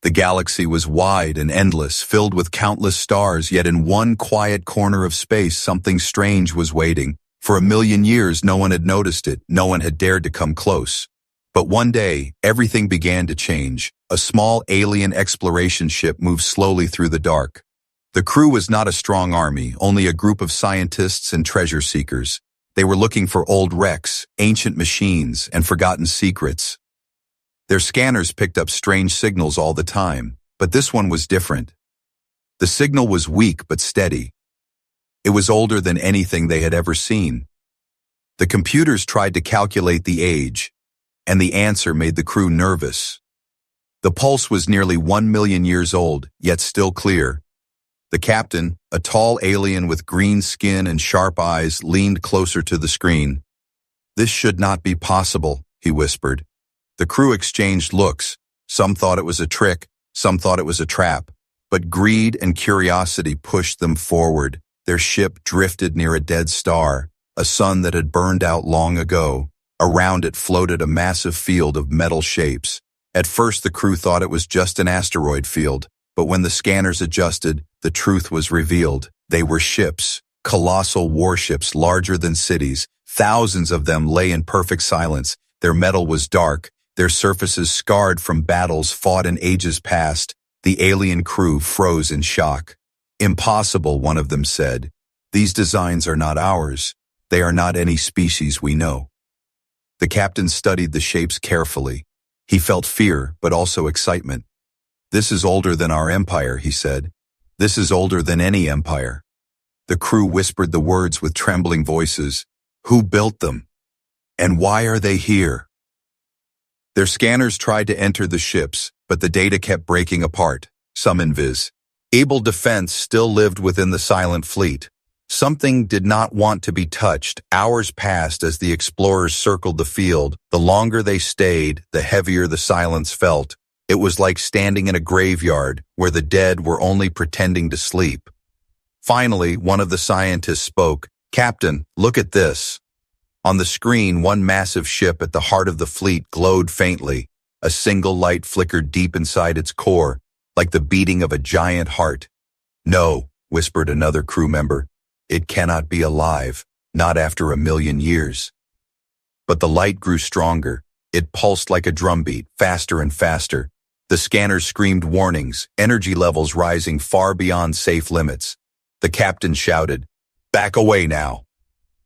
The galaxy was wide and endless, filled with countless stars, yet in one quiet corner of space something strange was waiting. For 1,000,000 years no one had noticed it, no one had dared to come close. But one day, everything began to change. A small alien exploration ship moved slowly through the dark. The crew was not a strong army, only a group of scientists and treasure seekers. They were looking for old wrecks, ancient machines, and forgotten secrets. Their scanners picked up strange signals all the time, but this one was different. The signal was weak but steady. It was older than anything they had ever seen. The computers tried to calculate the age, and the answer made the crew nervous. The pulse was nearly 1,000,000 years old, yet still clear. The captain, a tall alien with green skin and sharp eyes, leaned closer to the screen. "This should not be possible," he whispered. The crew exchanged looks. Some thought it was a trick, some thought it was a trap. But greed and curiosity pushed them forward. Their ship drifted near a dead star, a sun that had burned out long ago. Around it floated a massive field of metal shapes. At first the crew thought it was just an asteroid field, but when the scanners adjusted, the truth was revealed. They were ships, colossal warships larger than cities. Thousands of them lay in perfect silence. Their metal was dark, their surfaces scarred from battles fought in ages past. The alien crew froze in shock. "Impossible," one of them said. "These designs are not ours. They are not any species we know." The captain studied the shapes carefully. He felt fear, but also excitement. "This is older than our empire," he said. "This is older than any empire." The crew whispered the words with trembling voices. "Who built them? And why are they here?" Their scanners tried to enter the ships, but the data kept breaking apart. Some invisible defense still lived within the silent fleet. Something did not want to be touched. Hours passed as the explorers circled the field. The longer they stayed, the heavier the silence felt. It was like standing in a graveyard where the dead were only pretending to sleep. Finally, one of the scientists spoke. "Captain, look at this." On the screen, one massive ship at the heart of the fleet glowed faintly. A single light flickered deep inside its core, like the beating of a giant heart. "No," whispered another crew member. "It cannot be alive, not after 1,000,000 years." But the light grew stronger. It pulsed like a drumbeat, faster and faster. The scanners screamed warnings, energy levels rising far beyond safe limits. The captain shouted, "Back away now."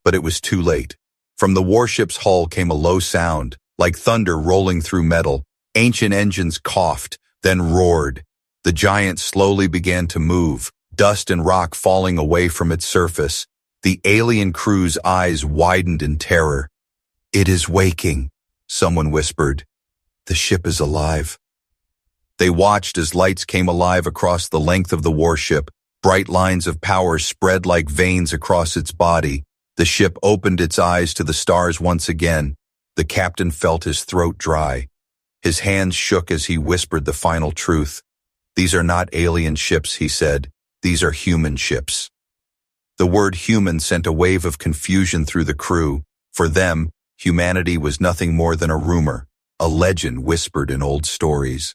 But it was too late. From the warship's hull came a low sound, like thunder rolling through metal. Ancient engines coughed, then roared. The giant slowly began to move, dust and rock falling away from its surface. The alien crew's eyes widened in terror. "It is waking," someone whispered. "The ship is alive." They watched as lights came alive across the length of the warship. Bright lines of power spread like veins across its body. The ship opened its eyes to the stars once again. The captain felt his throat dry. His hands shook as he whispered the final truth. "These are not alien ships," he said. "These are human ships." The word human sent a wave of confusion through the crew. For them, humanity was nothing more than a rumor, a legend whispered in old stories.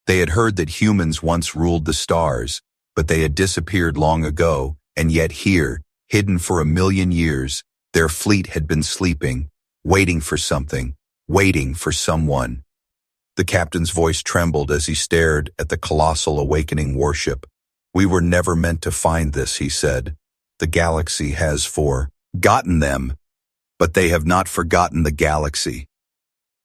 They had heard that humans once ruled the stars, but they had disappeared long ago, and yet here, hidden for 1,000,000 years, their fleet had been sleeping, waiting for something, waiting for someone. The captain's voice trembled as he stared at the colossal awakening warship. "We were never meant to find this," he said. "The galaxy has forgotten them, but they have not forgotten the galaxy."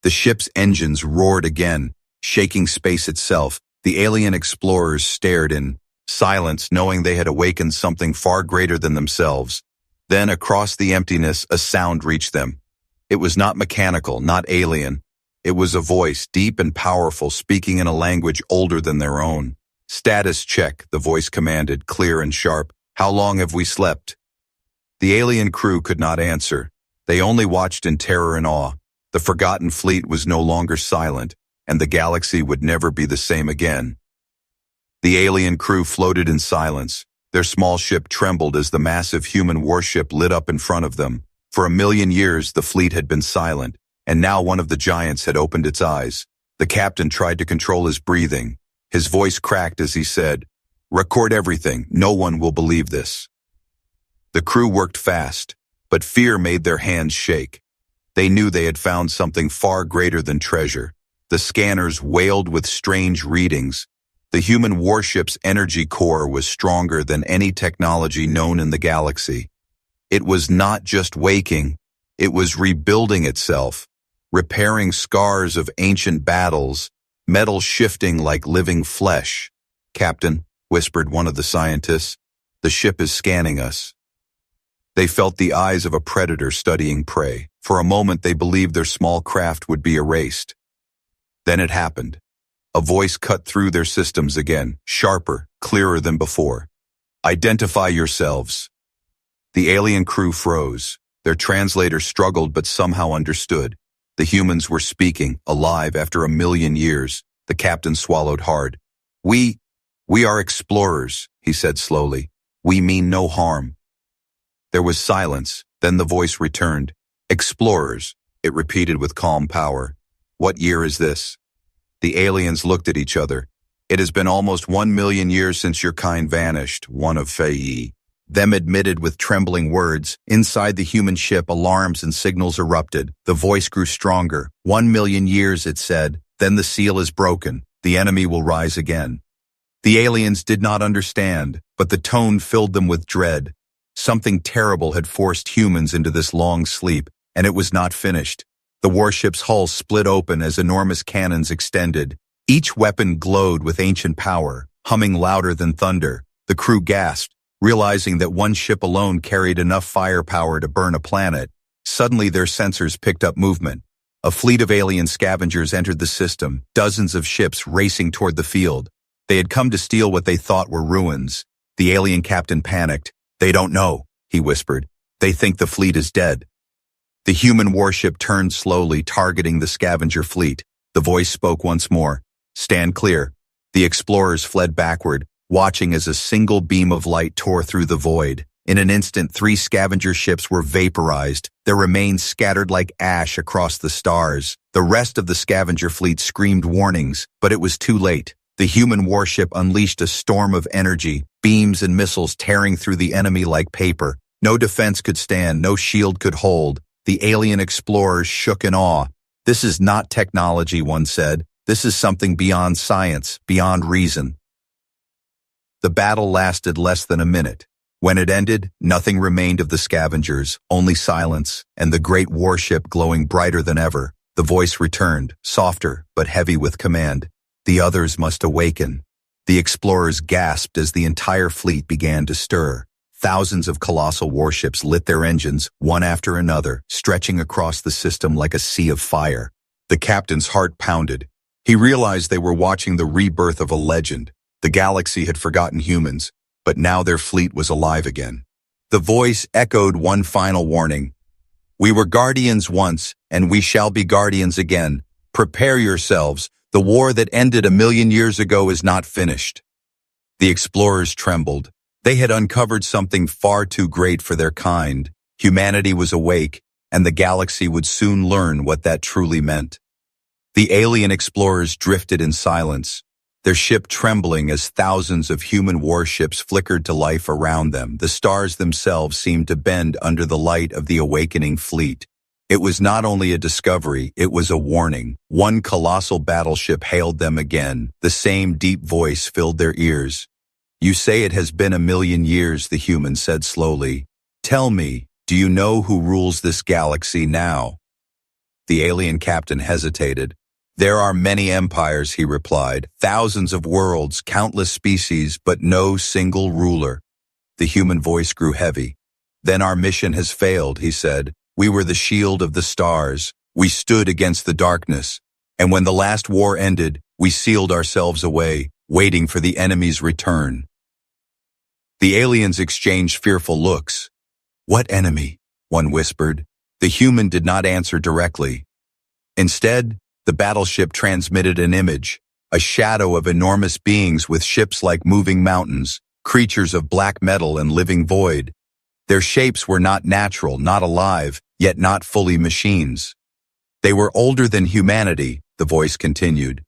The ship's engines roared again, shaking space itself. The alien explorers stared in silence, knowing they had awakened something far greater than themselves. Then, across the emptiness, a sound reached them. It was not mechanical, not alien. It was a voice, deep and powerful, speaking in a language older than their own. "Status check," the voice commanded, clear and sharp. "How long have we slept?" The alien crew could not answer. They only watched in terror and awe. The forgotten fleet was no longer silent, and the galaxy would never be the same again. The alien crew floated in silence. Their small ship trembled as the massive human warship lit up in front of them. For 1,000,000 years, the fleet had been silent, and now one of the giants had opened its eyes. The captain tried to control his breathing. His voice cracked as he said, "Record everything. No one will believe this." The crew worked fast, but fear made their hands shake. They knew they had found something far greater than treasure. The scanners wailed with strange readings. The human warship's energy core was stronger than any technology known in the galaxy. It was not just waking, it was rebuilding itself, repairing scars of ancient battles, metal shifting like living flesh. "Captain," whispered one of the scientists, "the ship is scanning us." They felt the eyes of a predator studying prey. For a moment they believed their small craft would be erased. Then it happened. A voice cut through their systems again, sharper, clearer than before. "Identify yourselves." The alien crew froze. Their translator struggled but somehow understood. The humans were speaking, alive after 1,000,000 years. The captain swallowed hard. We are explorers," he said slowly. "We mean no harm." There was silence, then the voice returned. "Explorers," it repeated with calm power. "What year is this?" The aliens looked at each other. "It has been almost 1,000,000 years since your kind vanished," one of Faye. Them admitted with trembling words. Inside the human ship, alarms and signals erupted. The voice grew stronger. 1,000,000 years, it said. Then the seal is broken. The enemy will rise again. The aliens did not understand, but the tone filled them with dread. Something terrible had forced humans into this long sleep, and it was not finished. The warship's hull split open as enormous cannons extended. Each weapon glowed with ancient power, humming louder than thunder. The crew gasped, realizing that one ship alone carried enough firepower to burn a planet. Suddenly their sensors picked up movement. A fleet of alien scavengers entered the system, dozens of ships racing toward the field. They had come to steal what they thought were ruins. The alien captain panicked. "They don't know," he whispered. "They think the fleet is dead." The human warship turned slowly, targeting the scavenger fleet. The voice spoke once more. "Stand clear." The explorers fled backward, watching as a single beam of light tore through the void. In an instant, 3 scavenger ships were vaporized, their remains scattered like ash across the stars. The rest of the scavenger fleet screamed warnings, but it was too late. The human warship unleashed a storm of energy, beams and missiles tearing through the enemy like paper. No defense could stand, no shield could hold. The alien explorers shook in awe. "This is not technology," one said. "This is something beyond science, beyond reason." The battle lasted less than a minute. When it ended, nothing remained of the scavengers, only silence, and the great warship glowing brighter than ever. The voice returned, softer but heavy with command. "The others must awaken." The explorers gasped as the entire fleet began to stir. Thousands of colossal warships lit their engines, one after another, stretching across the system like a sea of fire. The captain's heart pounded. He realized they were watching the rebirth of a legend. The galaxy had forgotten humans, but now their fleet was alive again. The voice echoed one final warning. "We were guardians once, and we shall be guardians again. Prepare yourselves. The war that ended 1,000,000 years ago is not finished." The explorers trembled. They had uncovered something far too great for their kind. Humanity was awake, and the galaxy would soon learn what that truly meant. The alien explorers drifted in silence, their ship trembling as thousands of human warships flickered to life around them. The stars themselves seemed to bend under the light of the awakening fleet. It was not only a discovery, it was a warning. One colossal battleship hailed them again. The same deep voice filled their ears. "You say it has been 1,000,000 years," the human said slowly. "Tell me, do you know who rules this galaxy now?" The alien captain hesitated. "There are many empires," he replied. "Thousands of worlds, countless species, but no single ruler." The human voice grew heavy. "Then our mission has failed," he said. "We were the shield of the stars. We stood against the darkness. And when the last war ended, we sealed ourselves away, waiting for the enemy's return." The aliens exchanged fearful looks. "What enemy?" one whispered. The human did not answer directly. Instead, the battleship transmitted an image, a shadow of enormous beings with ships like moving mountains, creatures of black metal and living void. Their shapes were not natural, not alive, yet not fully machines. They were older than humanity, the voice continued.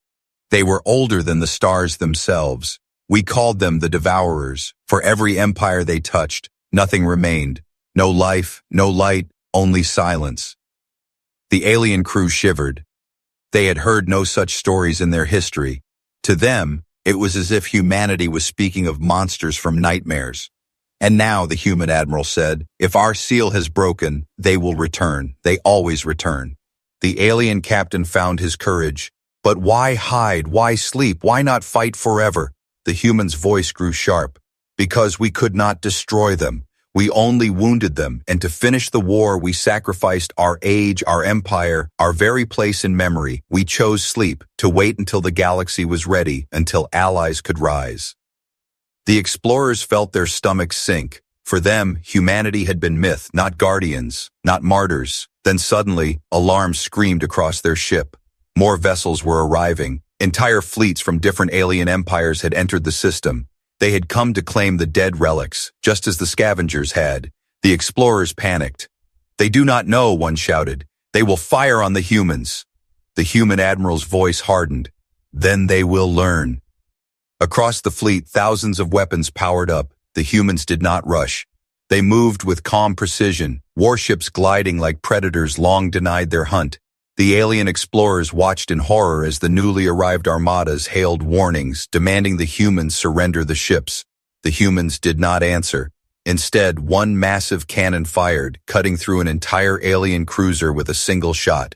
They were older than the stars themselves. We called them the Devourers. For every empire they touched, nothing remained. No life, no light, only silence. The alien crew shivered. They had heard no such stories in their history. To them, it was as if humanity was speaking of monsters from nightmares. And now, the human admiral said, if our seal has broken, they will return. They always return. The alien captain found his courage. But why hide? Why sleep? Why not fight forever? The human's voice grew sharp. Because we could not destroy them. We only wounded them, and to finish the war we sacrificed our age, our empire, our very place in memory. We chose sleep, to wait until the galaxy was ready, until allies could rise. The explorers felt their stomachs sink. For them, humanity had been myth, not guardians, not martyrs. Then suddenly, alarms screamed across their ship. More vessels were arriving. Entire fleets from different alien empires had entered the system. They had come to claim the dead relics, just as the scavengers had. The explorers panicked. They do not know, one shouted. They will fire on the humans. The human admiral's voice hardened. Then they will learn. Across the fleet, thousands of weapons powered up. The humans did not rush. They moved with calm precision, warships gliding like predators long denied their hunt. The alien explorers watched in horror as the newly arrived armadas hailed warnings, demanding the humans surrender the ships. The humans did not answer. Instead, one massive cannon fired, cutting through an entire alien cruiser with a single shot.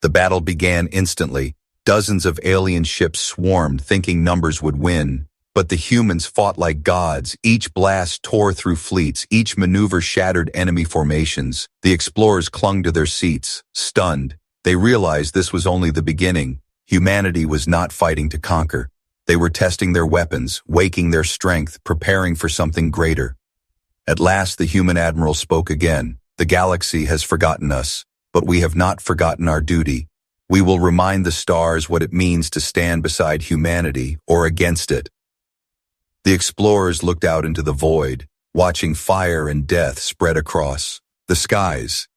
The battle began instantly. Dozens of alien ships swarmed, thinking numbers would win. But the humans fought like gods. Each blast tore through fleets. Each maneuver shattered enemy formations. The explorers clung to their seats, stunned. They realized this was only the beginning. Humanity was not fighting to conquer. They were testing their weapons, waking their strength, preparing for something greater. At last, the human admiral spoke again. The galaxy has forgotten us, but we have not forgotten our duty. We will remind the stars what it means to stand beside humanity or against it. The explorers looked out into the void, watching fire and death spread across the skies.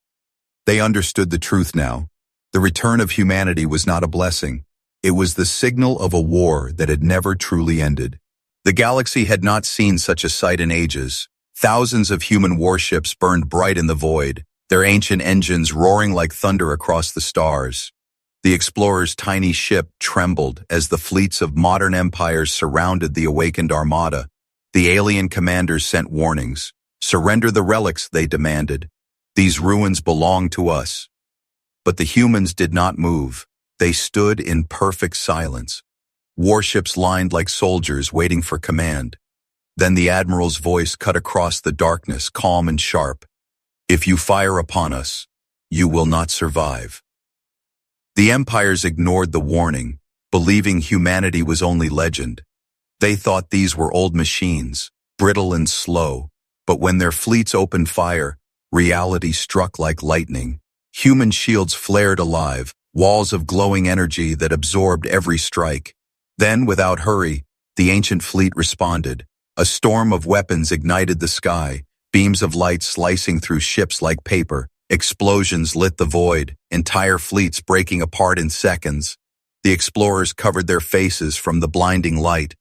They understood the truth now. The return of humanity was not a blessing. It was the signal of a war that had never truly ended. The galaxy had not seen such a sight in ages. Thousands of human warships burned bright in the void, their ancient engines roaring like thunder across the stars. The explorer's tiny ship trembled as the fleets of modern empires surrounded the awakened armada. The alien commanders sent warnings. Surrender the relics, they demanded. These ruins belong to us. But the humans did not move. They stood in perfect silence. Warships lined like soldiers waiting for command. Then the admiral's voice cut across the darkness, calm and sharp. If you fire upon us, you will not survive. The empires ignored the warning, believing humanity was only legend. They thought these were old machines, brittle and slow. But when their fleets opened fire, reality struck like lightning. Human shields flared alive, walls of glowing energy that absorbed every strike. Then, without hurry, the ancient fleet responded. A storm of weapons ignited the sky, beams of light slicing through ships like paper. Explosions lit the void, entire fleets breaking apart in seconds. The explorers covered their faces from the blinding light.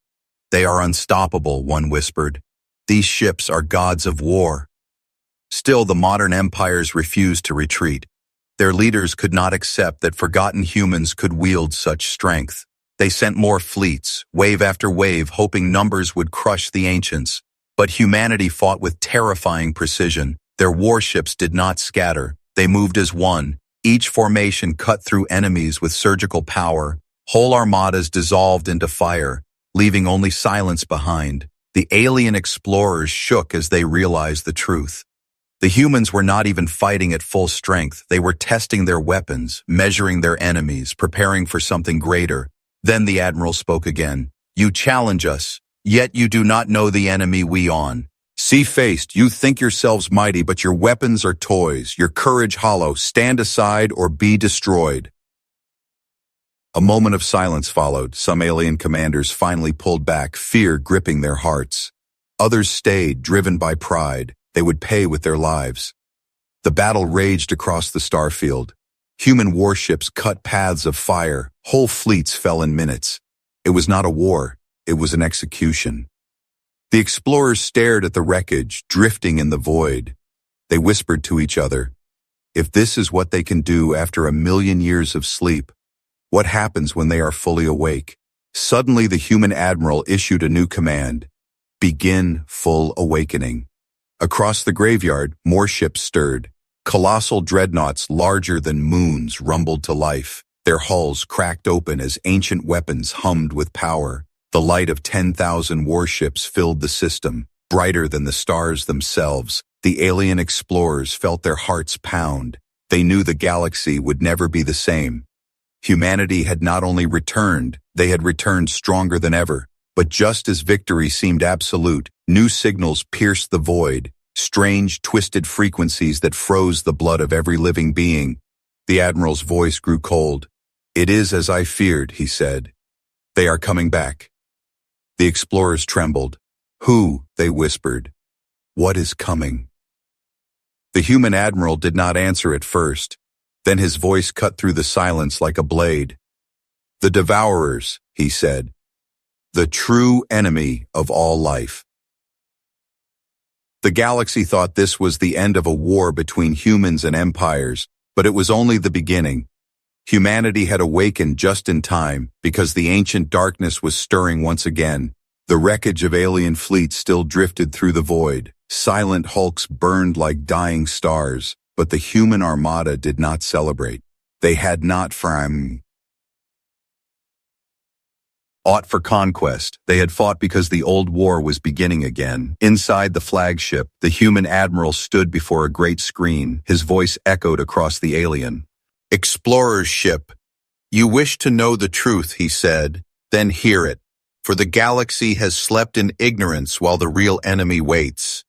They are unstoppable, one whispered. These ships are gods of war. Still, the modern empires refused to retreat. Their leaders could not accept that forgotten humans could wield such strength. They sent more fleets, wave after wave, hoping numbers would crush the ancients. But humanity fought with terrifying precision. Their warships did not scatter. They moved as one. Each formation cut through enemies with surgical power. Whole armadas dissolved into fire, leaving only silence behind. The alien explorers shook as they realized the truth. The humans were not even fighting at full strength. They were testing their weapons, measuring their enemies, preparing for something greater. Then the admiral spoke again. You challenge us, yet you do not know the enemy we on. Sea-faced, you think yourselves mighty, but your weapons are toys, your courage hollow. Stand aside or be destroyed. A moment of silence followed. Some alien commanders finally pulled back, fear gripping their hearts. Others stayed, driven by pride. They would pay with their lives. The battle raged across the starfield. Human warships cut paths of fire. Whole fleets fell in minutes. It was not a war, it was an execution. The explorers stared at the wreckage, drifting in the void. They whispered to each other, if this is what they can do after 1,000,000 years of sleep, what happens when they are fully awake? Suddenly the human admiral issued a new command. Begin full awakening. Across the graveyard, more ships stirred. Colossal dreadnoughts larger than moons rumbled to life. Their hulls cracked open as ancient weapons hummed with power. The light of 10,000 warships filled the system, brighter than the stars themselves. The alien explorers felt their hearts pound. They knew the galaxy would never be the same. Humanity had not only returned, they had returned stronger than ever. But just as victory seemed absolute, new signals pierced the void, strange, twisted frequencies that froze the blood of every living being. The admiral's voice grew cold. It is as I feared, he said. They are coming back. The explorers trembled. Who? They whispered. What is coming? The human admiral did not answer at first. Then his voice cut through the silence like a blade. The Devourers, he said. The true enemy of all life. The galaxy thought this was the end of a war between humans and empires, but it was only the beginning. Humanity had awakened just in time because the ancient darkness was stirring once again. The wreckage of alien fleets still drifted through the void. Silent hulks burned like dying stars, but the human armada did not celebrate. They had not fought for conquest. They had fought because the old war was beginning again. Inside the flagship, the human admiral stood before a great screen. His voice echoed across the alien. Explorer's ship. You wish to know the truth, he said. Then hear it. For the galaxy has slept in ignorance while the real enemy waits.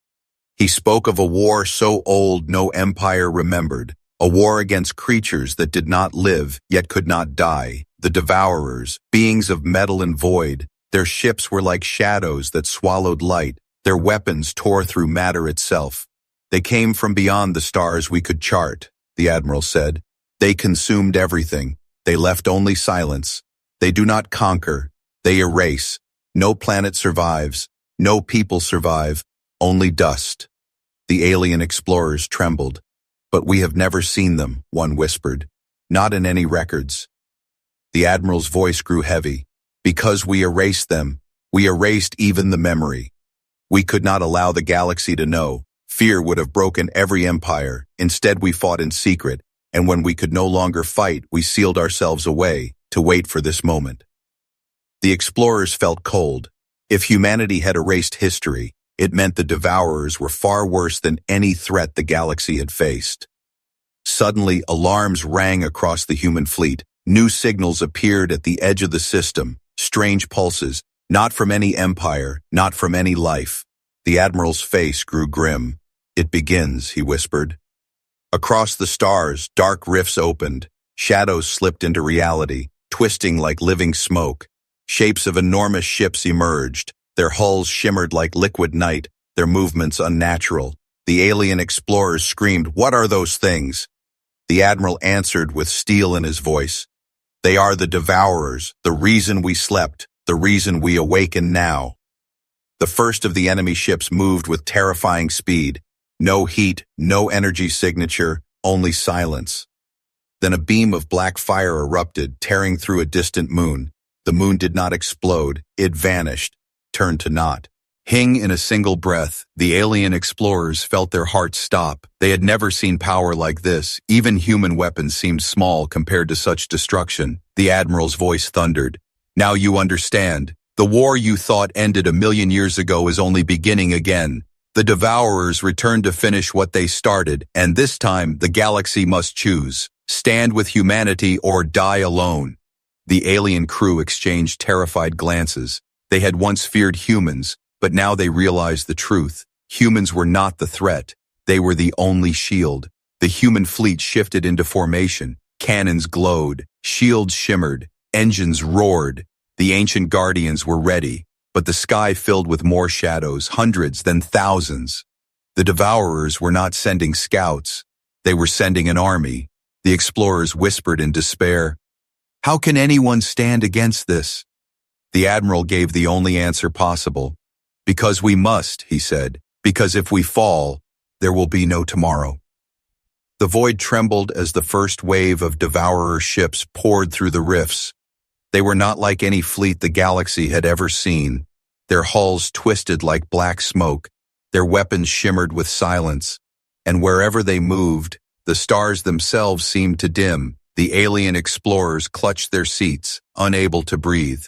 He spoke of a war so old no empire remembered, a war against creatures that did not live yet could not die, the Devourers, beings of metal and void. Their ships were like shadows that swallowed light, their weapons tore through matter itself. They came from beyond the stars we could chart, the admiral said. They consumed everything. They left only silence. They do not conquer. They erase. No planet survives. No people survive. Only dust. The alien explorers trembled. But we have never seen them, one whispered. Not in any records. The admiral's voice grew heavy. Because we erased them, we erased even the memory. We could not allow the galaxy to know. Fear would have broken every empire. Instead, we fought in secret. And when we could no longer fight, we sealed ourselves away to wait for this moment. The explorers felt cold. If humanity had erased history, it meant the Devourers were far worse than any threat the galaxy had faced. Suddenly, alarms rang across the human fleet. New signals appeared at the edge of the system, strange pulses, not from any empire, not from any life. The admiral's face grew grim. It begins, he whispered. Across the stars, dark rifts opened. Shadows slipped into reality, twisting like living smoke. Shapes of enormous ships emerged. Their hulls shimmered like liquid night, their movements unnatural. The alien explorers screamed, "What are those things?" The admiral answered with steel in his voice. They are the Devourers, the reason we slept, the reason we awaken now. The first of the enemy ships moved with terrifying speed. No heat, no energy signature, only silence. Then a beam of black fire erupted, tearing through a distant moon. The moon did not explode, it vanished, turned to naught. Hing in a single breath, the alien explorers felt their hearts stop. They had never seen power like this. Even human weapons seemed small compared to such destruction. The admiral's voice thundered. Now you understand. The war you thought ended 1,000,000 years ago is only beginning again. The Devourers returned to finish what they started, and this time the galaxy must choose. Stand with humanity or die alone. The alien crew exchanged terrified glances. They had once feared humans, but now they realized the truth. Humans were not the threat. They were the only shield. The human fleet shifted into formation. Cannons glowed, shields shimmered, engines roared. The ancient guardians were ready, but the sky filled with more shadows, hundreds, then thousands. The Devourers were not sending scouts. They were sending an army. The explorers whispered in despair, "How can anyone stand against this?" The admiral gave the only answer possible. Because we must, he said, because if we fall, there will be no tomorrow. The void trembled as the first wave of devourer ships poured through the rifts. They were not like any fleet the galaxy had ever seen. Their hulls twisted like black smoke, their weapons shimmered with silence, and wherever they moved, the stars themselves seemed to dim. The alien explorers clutched their seats, unable to breathe.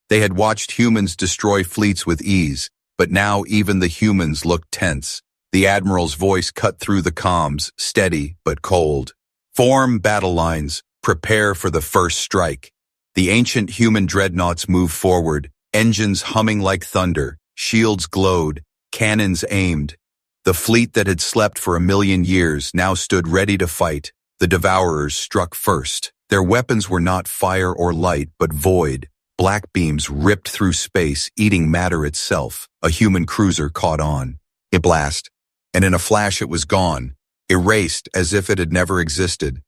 They had watched humans destroy fleets with ease, but now even the humans looked tense. The admiral's voice cut through the comms, steady but cold. Form battle lines, prepare for the first strike. The ancient human dreadnoughts moved forward, engines humming like thunder, shields glowed, cannons aimed. The fleet that had slept for 1,000,000 years now stood ready to fight. The devourers struck first. Their weapons were not fire or light, but void. Black beams ripped through space, eating matter itself. A human cruiser caught on. A blast, and in a flash it was gone, erased as if it had never existed.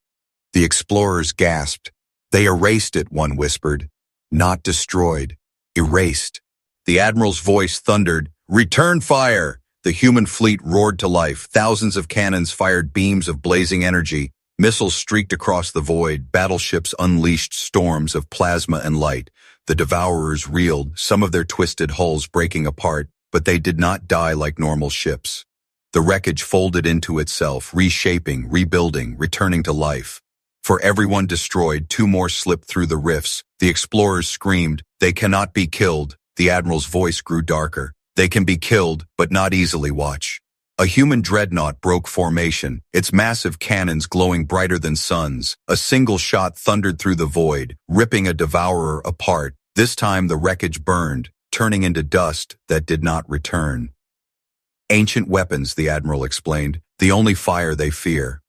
The explorers gasped. They erased it, one whispered. Not destroyed. Erased. The admiral's voice thundered, "Return fire!" The human fleet roared to life. Thousands of cannons fired beams of blazing energy. Missiles streaked across the void. Battleships unleashed storms of plasma and light. The devourers reeled, some of their twisted hulls breaking apart, but they did not die like normal ships. The wreckage folded into itself, reshaping, rebuilding, returning to life. For everyone destroyed, 2 more slipped through the rifts. The explorers screamed, "They cannot be killed." The admiral's voice grew darker. "They can be killed, but not easily, watch." A human dreadnought broke formation, its massive cannons glowing brighter than suns. A single shot thundered through the void, ripping a devourer apart. This time the wreckage burned, turning into dust that did not return. Ancient weapons, the admiral explained, the only fire they fear.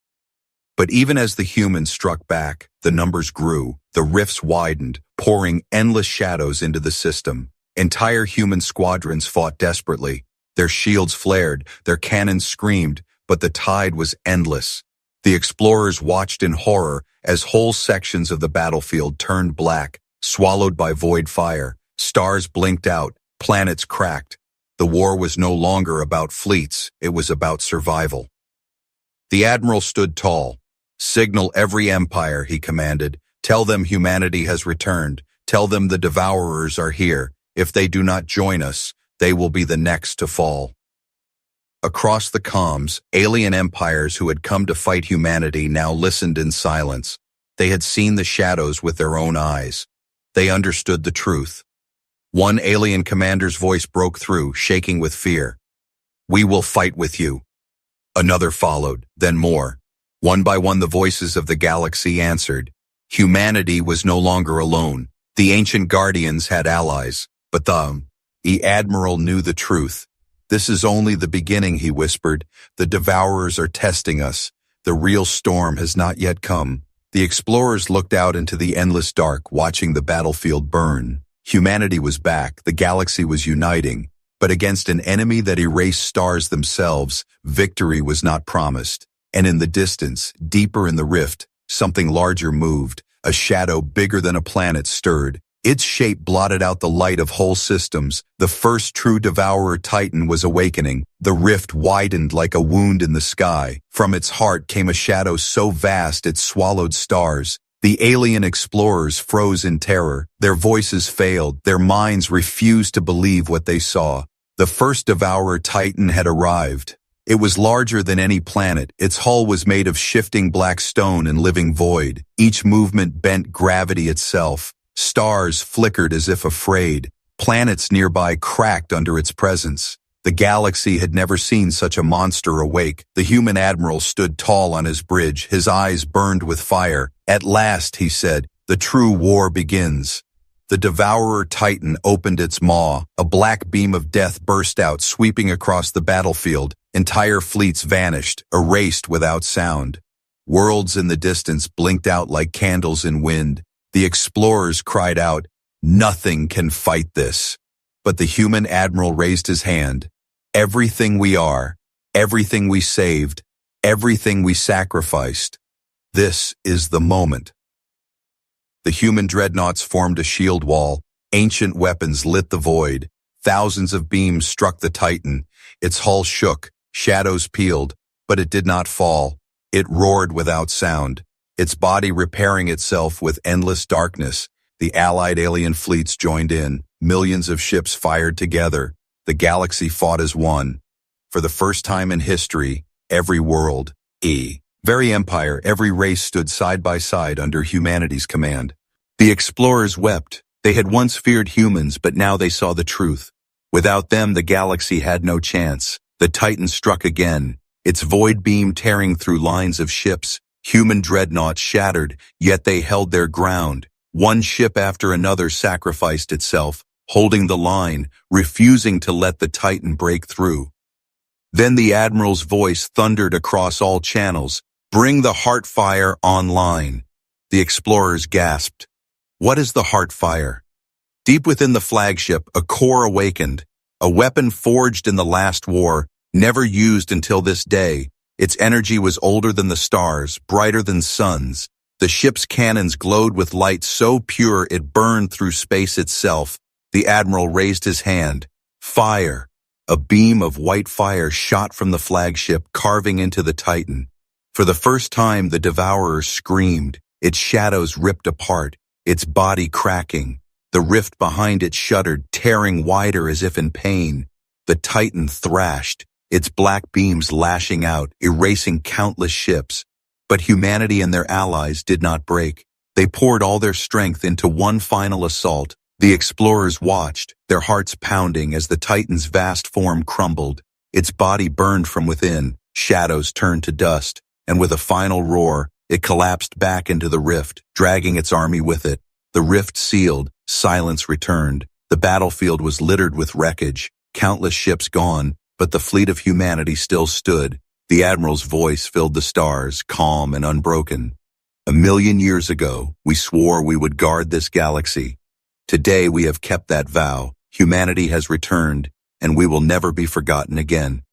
But even as the humans struck back, the numbers grew. The rifts widened, pouring endless shadows into the system. Entire human squadrons fought desperately. Their shields flared, their cannons screamed, but the tide was endless. The explorers watched in horror as whole sections of the battlefield turned black, swallowed by void fire. Stars blinked out, planets cracked. The war was no longer about fleets, it was about survival. The admiral stood tall. "Signal every empire," he commanded. "Tell them humanity has returned. Tell them the devourers are here. If they do not join us, they will be the next to fall." Across the comms, alien empires who had come to fight humanity now listened in silence. They had seen the shadows with their own eyes. They understood the truth. One alien commander's voice broke through, shaking with fear. "We will fight with you." Another followed, then more. One by one the voices of the galaxy answered. Humanity was no longer alone. The ancient guardians had allies, but the admiral knew the truth. "This is only the beginning," he whispered. "The devourers are testing us. The real storm has not yet come." The explorers looked out into the endless dark, watching the battlefield burn. Humanity was back, the galaxy was uniting, but against an enemy that erased stars themselves, victory was not promised. And in the distance, deeper in the rift, something larger moved. A shadow bigger than a planet stirred. Its shape blotted out the light of whole systems. The first true devourer titan was awakening. The rift widened like a wound in the sky. From its heart came a shadow so vast it swallowed stars. The alien explorers froze in terror. Their voices failed. Their minds refused to believe what they saw. The first devourer titan had arrived. It was larger than any planet. Its hull was made of shifting black stone and living void. Each movement bent gravity itself. Stars flickered as if afraid. Planets nearby cracked under its presence. The galaxy had never seen such a monster awake. The human admiral stood tall on his bridge. His eyes burned with fire. "At last," he said, "the true war begins." The devourer titan opened its maw. A black beam of death burst out, sweeping across the battlefield. Entire fleets vanished, erased without sound. Worlds in the distance blinked out like candles in wind. The explorers cried out, "Nothing can fight this." But the human admiral raised his hand. "Everything we are, everything we saved, everything we sacrificed. This is the moment." The human dreadnoughts formed a shield wall. Ancient weapons lit the void. Thousands of beams struck the Titan. Its hull shook, shadows peeled, but it did not fall. It roared without sound, its body repairing itself with endless darkness. The allied alien fleets joined in. Millions of ships fired together. The galaxy fought as one. For the first time in history, every world, very empire, every race stood side by side under humanity's command. The explorers wept. They had once feared humans, but now they saw the truth. Without them, the galaxy had no chance. The Titan struck again, its void beam tearing through lines of ships. Human dreadnoughts shattered, yet they held their ground. One ship after another sacrificed itself, holding the line, refusing to let the Titan break through. Then the Admiral's voice thundered across all channels, "Bring the Heartfire online." The explorers gasped. What is the Heartfire? Deep within the flagship, a core awakened, a weapon forged in the last war, never used until this day. Its energy was older than the stars, brighter than suns. The ship's cannons glowed with light so pure it burned through space itself. The Admiral raised his hand. Fire! A beam of white fire shot from the flagship, carving into the Titan. For the first time, the Devourer screamed, its shadows ripped apart, its body cracking. The rift behind it shuddered, tearing wider as if in pain. The Titan thrashed, its black beams lashing out, erasing countless ships. But humanity and their allies did not break. They poured all their strength into one final assault. The explorers watched, their hearts pounding as the Titan's vast form crumbled. Its body burned from within, shadows turned to dust, and with a final roar, it collapsed back into the rift, dragging its army with it. The rift sealed, silence returned. The battlefield was littered with wreckage, countless ships gone, but the fleet of humanity still stood. The Admiral's voice filled the stars, calm and unbroken. 1,000,000 years ago, we swore we would guard this galaxy. Today we have kept that vow. Humanity has returned, and we will never be forgotten again.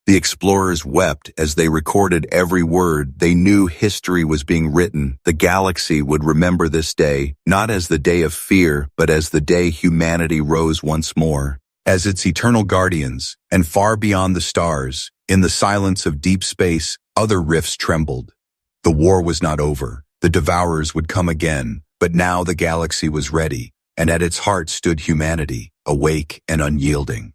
The explorers wept as they recorded every word. They knew history was being written. The galaxy would remember this day, not as the day of fear, but as the day humanity rose once more. As its eternal guardians, and far beyond the stars, in the silence of deep space, other rifts trembled. The war was not over. The Devourers would come again, but now the galaxy was ready, and at its heart stood humanity, awake and unyielding.